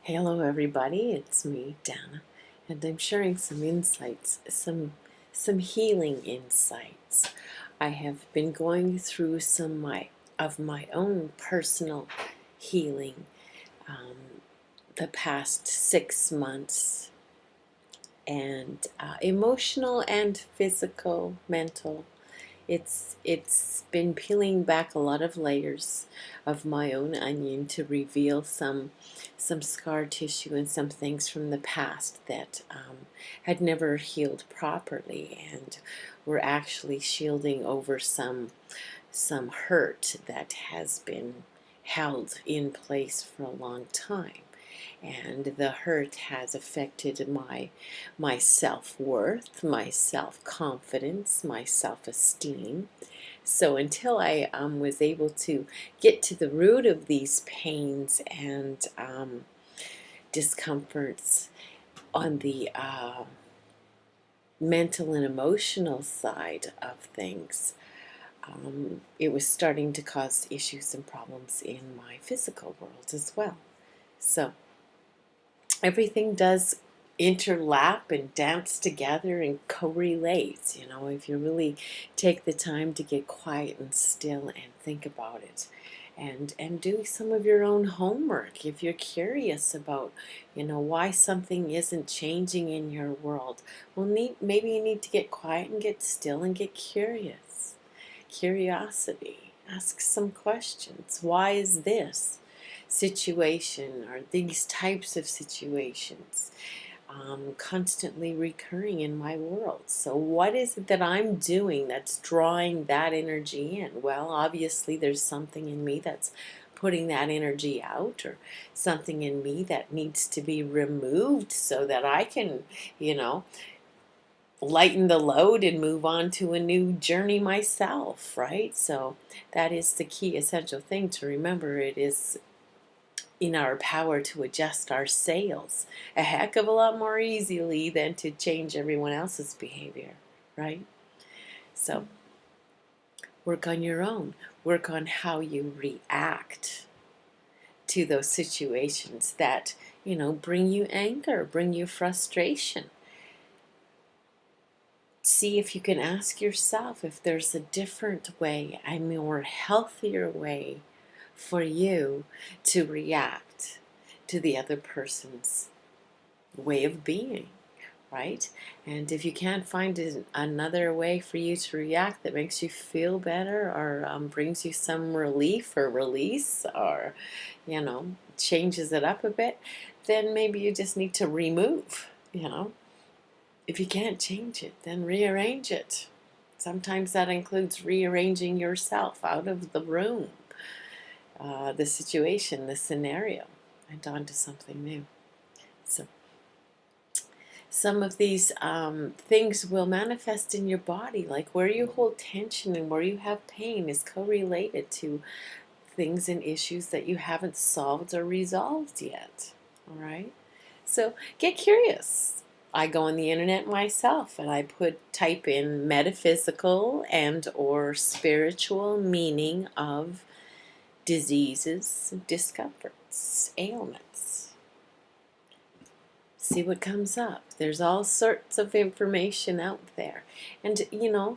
Hello everybody, it's me, Dana, and I'm sharing some insights, some healing insights. I have been going through of my own personal healing the past 6 months, and emotional and physical, mental. It's been peeling back a lot of layers of my own onion to reveal some scar tissue and some things from the past that had never healed properly, and were actually shielding over some hurt that has been held in place for a long time. And the hurt has affected my self-worth, my self-confidence, my self-esteem. So until I was able to get to the root of these pains and discomforts on the mental and emotional side of things, it was starting to cause issues and problems in my physical world as well. So everything does interlap and dance together and correlate, if you really take the time to get quiet and still and think about it, and do some of your own homework. If you're curious about why something isn't changing in your world, well, maybe you need to get quiet and get still and get curious. Curiosity, ask some questions. Why is this situation or these types of situations constantly recurring in my world? So what is it that I'm doing that's drawing that energy in? Well, obviously there's something in me that's putting that energy out, or something in me that needs to be removed so that I can, lighten the load and move on to a new journey myself, right? So that is the key essential thing to remember. It is in our power to adjust our sails a heck of a lot more easily than to change everyone else's behavior, right? So work on your own. Work on how you react to those situations that, bring you anger, bring you frustration. See if you can ask yourself if there's a different way, a more healthier way for you to react to the other person's way of being, right? And if you can't find another way for you to react that makes you feel better, or brings you some relief or release, or changes it up a bit, then maybe you just need to remove. If you can't change it, then rearrange it. Sometimes that includes rearranging yourself out of the room, the situation, the scenario, and onto something new. So some of these things will manifest in your body, like where you hold tension and where you have pain is correlated to things and issues that you haven't solved or resolved yet. All right? So get curious. I go on the internet myself and I type in metaphysical and or spiritual meaning of diseases, discomforts, ailments. See what comes up. There's all sorts of information out there. And,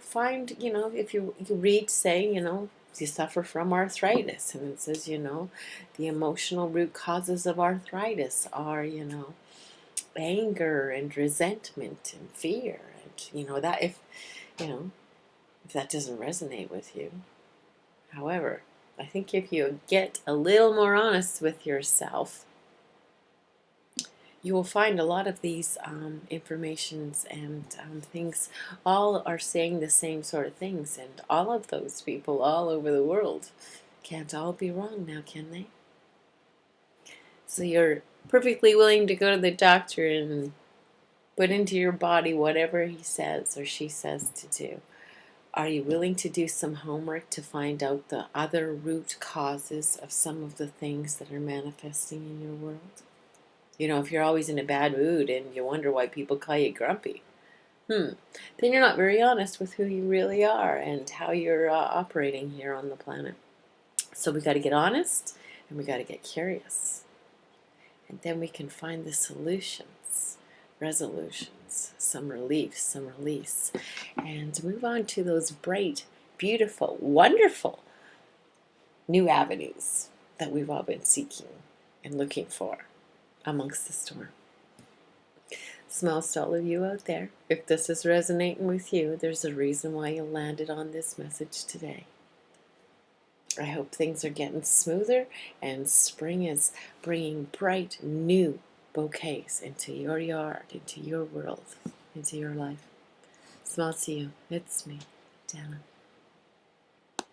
find, if you read, say, you suffer from arthritis, and it says, the emotional root causes of arthritis are, anger and resentment and fear. And, that if that doesn't resonate with you. However, I think if you get a little more honest with yourself, you will find a lot of these informations and things all are saying the same sort of things, and all of those people all over the world can't all be wrong now, can they? So you're perfectly willing to go to the doctor and put into your body whatever he says or she says to do. Are you willing to do some homework to find out the other root causes of some of the things that are manifesting in your world? If you're always in a bad mood and you wonder why people call you grumpy, then you're not very honest with who you really are and how you're operating here on the planet. So we got to get honest, and we got to get curious. And then we can find the solutions, resolutions, some relief, some release, and move on to those bright, beautiful, wonderful new avenues that we've all been seeking and looking for amongst the storm. Smells to all of you out there. If this is resonating with you, there's a reason why you landed on this message today. I hope things are getting smoother and spring is bringing bright new bouquets into your yard, into your world, into your life. Smells to you. It's me, Dana.